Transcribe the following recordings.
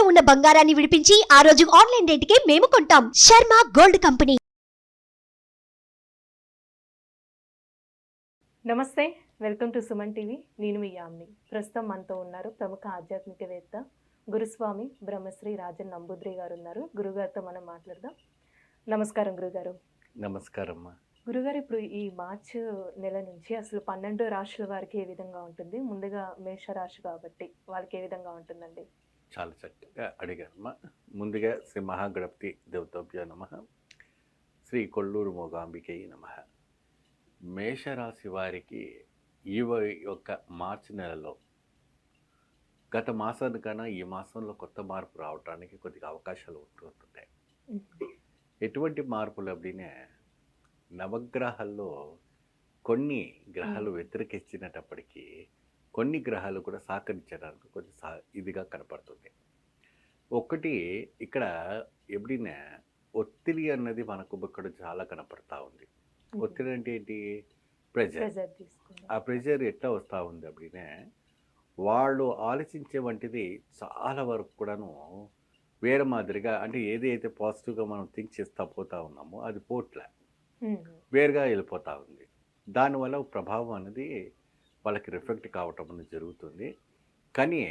ఉన్న బంగారాన్ని విడిపించి ఆ రోజు ఆన్లైన్ రేటుకే మేము కొంటాం. Sharma gold company. నమస్తే, వెల్కమ్ టు సుమన్ టీవీ. నేను మీ యామ్ని. ప్రస్తుతం మనతో ఉన్నారు ప్రముఖ ఆధ్యాత్మికవేత్త గురుస్వామి బ్రహ్మశ్రీ రాజన్ నంబూద్రి గారు ఉన్నారు. గురుగారితో మనం మాట్లాడదాం. నమస్కారం గురుగారు. నమస్కారం. గురుగారు, ఇప్పుడు ఈ మార్చి నెల నుంచి అసలు 12 రాశుల వారికి ఏ విధంగా ఉంటుంది? ముందుగా మేషరాశి కాబట్టి వాళ్ళకి ఏ విధంగా ఉంటుందండి? చాలా చక్కగా అడిగారమ్మా. ముందుగా శ్రీ మహాగణపతి దేవతాభ్యో నమః, శ్రీ కొల్లూరు మూగాంబికై నమః. మేషరాశి వారికి ఈ యొక్క మార్చి నెలలో గత మాసానికన్నా ఈ మాసంలో కొత్త మార్పు రావడానికి కొద్దిగా అవకాశాలు ఉంటుంటాయి. ఎటువంటి మార్పులు அப்படின்னா, నవగ్రహాల్లో కొన్ని గ్రహాలు వ్యతిరేకించినప్పటికీ కొన్ని గ్రహాలు కూడా సహకరించడానికి కొంచెం ఇదిగా కనపడుతుంది. ఒకటి ఇక్కడ ఎప్పుడైనా ఒత్తిడి అన్నది మనకు ఇక్కడ చాలా కనపడతా ఉంది. ఒత్తిడి అంటే ఏంటి? ప్రెజర్. ఆ ప్రెజర్ ఎట్లా వస్తూ ఉంది அப்படின்னா, వాళ్ళు ఆలోచించే వంటిది చాలా వరకు కూడాను వేరే మాదిరిగా, అంటే ఏదైతే పాజిటివ్గా మనం థింక్ చేస్తూ పోతా ఉన్నామో అది పోట్లే, వేరుగా వెళ్ళిపోతూ ఉంది. దానివల్ల ప్రభావం అనేది వాళ్ళకి రిఫ్లెక్ట్ కావటం అనేది జరుగుతుంది. కానీ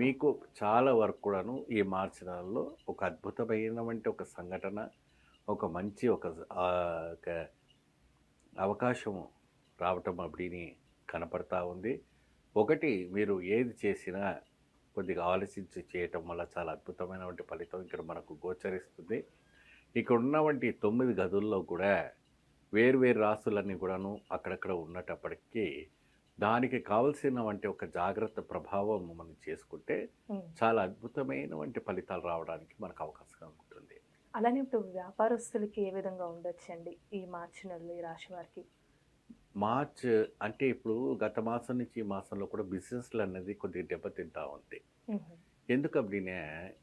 మీకు చాలా వరకు కూడాను ఈ మార్చి నెలలో ఒక అద్భుతమైనటువంటి ఒక సంఘటన, ఒక మంచి ఒక అవకాశం రావటం అప్పుడిని కనపడతా ఉంది. ఒకటి, మీరు ఏది చేసినా కొద్దిగా ఆలోచించి చేయటం వల్ల చాలా అద్భుతమైనటువంటి ఫలితం ఇక్కడ మనకు గోచరిస్తుంది. ఇక్కడ ఉన్నటువంటి 9 గదుల్లో కూడా వేరు రాసులన్నీ కూడాను అక్కడక్కడ ఉన్నప్పటికీ దానికి కావలసినటువంటి ఒక జాగ్రత్త ప్రభావం మనం చేసుకుంటే చాలా అద్భుతమైనటువంటి ఫలితాలు రావడానికి మనకు అవకాశం ఉంటుంది. అలానే ఇప్పుడు వ్యాపారస్తులకి ఏ విధంగా ఉండొచ్చండి ఈ మార్చి నెలలో ఈ రాశి వారికి? మార్చ్ అంటే ఇప్పుడు గత మాసం నుంచి ఈ మాసంలో కూడా బిజినెస్లు అనేది కొద్దిగా దెబ్బతింటా ఉంది. ఎందుకు அப்படின்னா,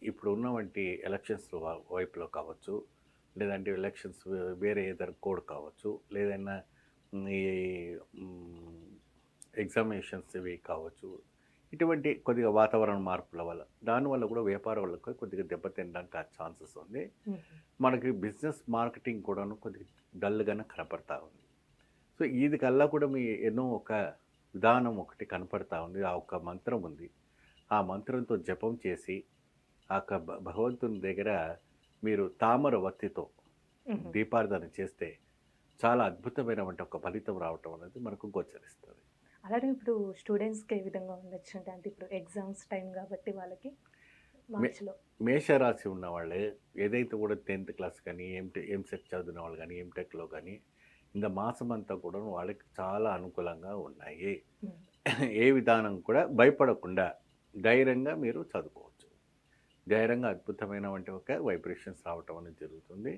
ఇప్పుడు ఉన్నవంటి ఎలక్షన్స్ వైపులో కావచ్చు, లేదంటే ఎలక్షన్స్ వేరే ఏదైనా కోడ్ కావచ్చు, లేదన్నా ఈ ఎగ్జామినేషన్స్ ఇవి కావచ్చు, ఇటువంటి కొద్దిగా వాతావరణ మార్పుల వల్ల దానివల్ల కూడా వ్యాపారం వాళ్ళకు కొద్దిగా దెబ్బతినడానికి ఆ ఛాన్సెస్ ఉంది. మనకి బిజినెస్ మార్కెటింగ్ కూడాను కొద్దిగా డల్గానే కనపడతా ఉంది. సో ఇది కల్లా కూడా మీ ఎన్నో ఒక విధానం ఒకటి కనపడతా ఉంది. ఆ ఒక మంత్రం ఉంది. ఆ మంత్రంతో జపం చేసి ఆ యొక్క భగవంతుని దగ్గర మీరు తామర వత్తితో దీపారాధన చేస్తే చాలా అద్భుతమైనటువంటి ఒక ఫలితం రావటం అనేది మనకు గోచరిస్తుంది. అలాగే ఇప్పుడు స్టూడెంట్స్కి ఏ విధంగా ఉండొచ్చు అంటే ఇప్పుడు ఎగ్జామ్స్ టైం కాబట్టి వాళ్ళకి మార్చిలో మేషరాశి ఉన్న వాళ్ళే ఏదైతే కూడా 10th క్లాస్ కానీ ఎంసెట్ చదివిన వాళ్ళు కానీ ఎంటెక్లో కానీ ఇంత మాసం అంతా కూడా వాళ్ళకి చాలా అనుకూలంగా ఉన్నాయి. ఏ విధానం కూడా భయపడకుండా ధైర్యంగా మీరు చదువుకోవచ్చు. ధైర్యంగా అద్భుతమైనటువంటి ఒక వైబ్రేషన్స్ రావటం అనేది జరుగుతుంది.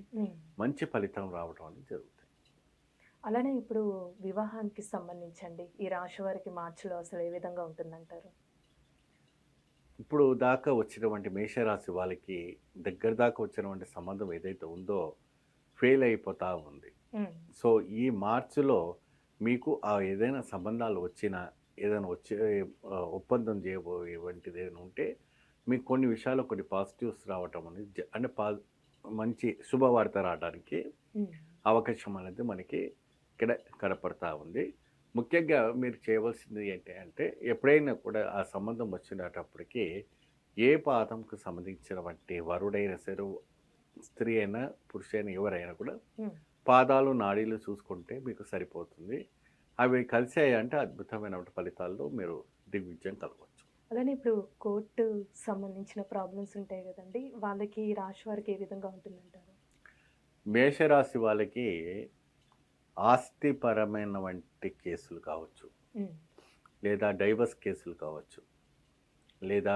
మంచి ఫలితం రావటం అనేది జరుగుతుంది. అలానే ఇప్పుడు వివాహానికి సంబంధించండి ఈ రాశి వారికి మార్చిలో అసలు ఏ విధంగా ఉంటుందంటారు? ఇప్పుడు దాకా వచ్చినటువంటి మేషరాశి వాళ్ళకి దగ్గర దాకా వచ్చినటువంటి సంబంధం ఏదైతే ఉందో ఫెయిల్ అయిపోతూ ఉంది. సో ఈ మార్చిలో మీకు ఆ ఏదైనా సంబంధాలు వచ్చినా, ఏదైనా వచ్చే ఒప్పందం చేయబోయేటువంటిది ఏదైనా ఉంటే మీకు కొన్ని విషయాల్లో కొన్ని పాజిటివ్స్ రావటం అనేది, అంటే మంచి శుభవార్త రావడానికి అవకాశం అనేది మనకి ఇక్కడ కనపడతా ఉంది. ముఖ్యంగా మీరు చేయవలసింది ఏంటి అంటే, ఎప్పుడైనా కూడా ఆ సంబంధం వచ్చినప్పటికీ ఏ పాదంకు సంబంధించినటువంటి వరుడైనా సరే, స్త్రీ అయినా పురుషైనా ఎవరైనా కూడా పాదాలు నాడీలు చూసుకుంటే మీకు సరిపోతుంది. అవి కలిసాయంటే అద్భుతమైన ఫలితాల్లో మీరు దిగ్విజయం కలగవచ్చు. అలానే ఇప్పుడు కోర్టు సంబంధించిన ప్రాబ్లమ్స్ ఉంటాయి కదండి, వాళ్ళకి రాశి వారికి ఏ విధంగా ఉంటుందంటారు? మేషరాశి వాళ్ళకి ఆస్తిపరమైన వంటి కేసులు కావచ్చు, లేదా డైవర్స్ కేసులు కావచ్చు, లేదా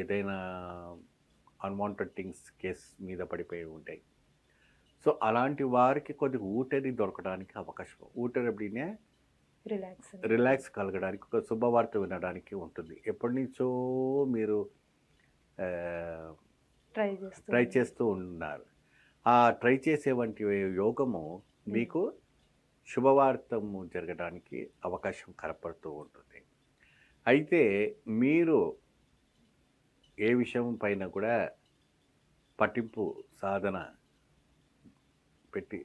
ఏదైనా అన్వాంటెడ్ థింగ్స్ కేసు మీద పడిపోయి ఉంటాయి. సో అలాంటి వారికి కొద్దిగా ఊటరి దొరకడానికి అవకాశం, ఊటరి அப்படின்னா రిలాక్స్ కలగడానికి, ఒక శుభవార్త వినడానికి ఉంటుంది. ఎప్పటి నుంచో మీరు ట్రై చేస్తూ ఉన్నారు. ఆ ట్రై చేసే వంటి యోగము మీకు శుభవార్తము జరగడానికి అవకాశం కనపడుతూ ఉంటుంది. అయితే మీరు ఏ విషయం పైన కూడా పట్టింపు సాధన పెట్టి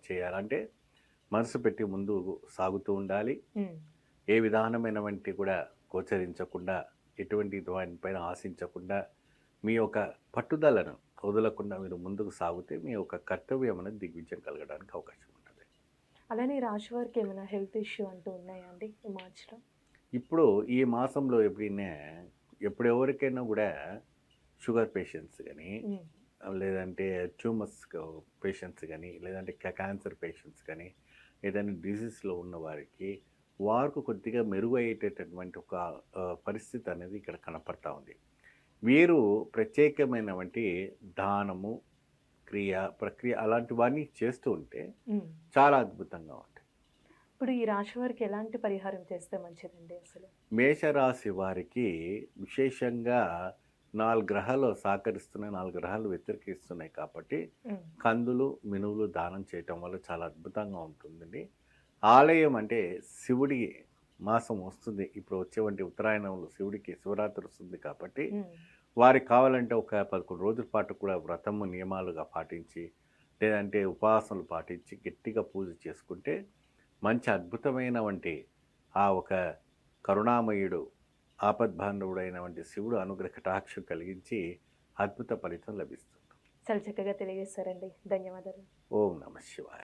చేయాలంటే మనసు పెట్టి ముందు సాగుతూ ఉండాలి. ఏ విధానమైనవంటి కూడా గోచరించకుండా, ఎటువంటి దానిపైన ఆశించకుండా, మీ యొక్క పట్టుదలను వదలకుండా మీరు ముందుకు సాగితే మీ యొక్క కర్తవ్యం అనేది దిగ్విజయం కలగడానికి అవకాశం ఉంటుంది. అలానే ఈ రాశి వారికి ఏమైనా హెల్త్ ఇష్యూ అంటూ ఉన్నాయా అండి ఈ మార్చిలో? ఇప్పుడు ఈ మాసంలో ఎప్పుడెవరికైనా కూడా షుగర్ పేషెంట్స్ కానీ, లేదంటే ట్యూమర్స్ పేషెంట్స్ కానీ, లేదంటే క్యాన్సర్ పేషెంట్స్ కానీ, ఏదైనా డిసీజ్లో ఉన్న వారికి కొద్దిగా మెరుగయ్యేటటువంటి ఒక పరిస్థితి అనేది ఇక్కడ కనపడతా ఉంది. వీరు ప్రత్యేకమైనటువంటి దానము, ప్రక్రియ అలాంటివన్నీ చేస్తూ ఉంటే చాలా అద్భుతంగా ఉంటాయి. ఇప్పుడు ఈ రాశి వారికి ఎలాంటి పరిహారం చేస్తే మంచిదండి అసలు? మేషరాశి వారికి విశేషంగా 4 గ్రహాలు సహకరిస్తున్నాయి, 4 గ్రహాలు వ్యతిరేకిస్తున్నాయి కాబట్టి కందులు, మినువులు దానం చేయటం వల్ల చాలా అద్భుతంగా ఉంటుందండి. ఆలయం అంటే శివుడి మాసం వస్తుంది, ఇప్పుడు వచ్చేవంటి ఉత్తరాయణంలో శివుడికి శివరాత్రి వస్తుంది కాబట్టి వారికి కావాలంటే ఒక 11 రోజుల పాటు కూడా వ్రతము నియమాలుగా పాటించి, లేదంటే ఉపవాసాలు పాటించి గట్టిగా పూజ చేసుకుంటే మంచి అద్భుతమైనటువంటి ఆ ఒక కరుణామయుడు, ఆపద్బాంధవుడైనటువంటి శివుడు అనుగ్రహ కటాక్షం కలిగించి అద్భుత ఫలితం లభిస్తుంది. చాలా చక్కగా తెలియజేస్తారండి. ధన్యవాదాలు. ఓం నమః శివాయ.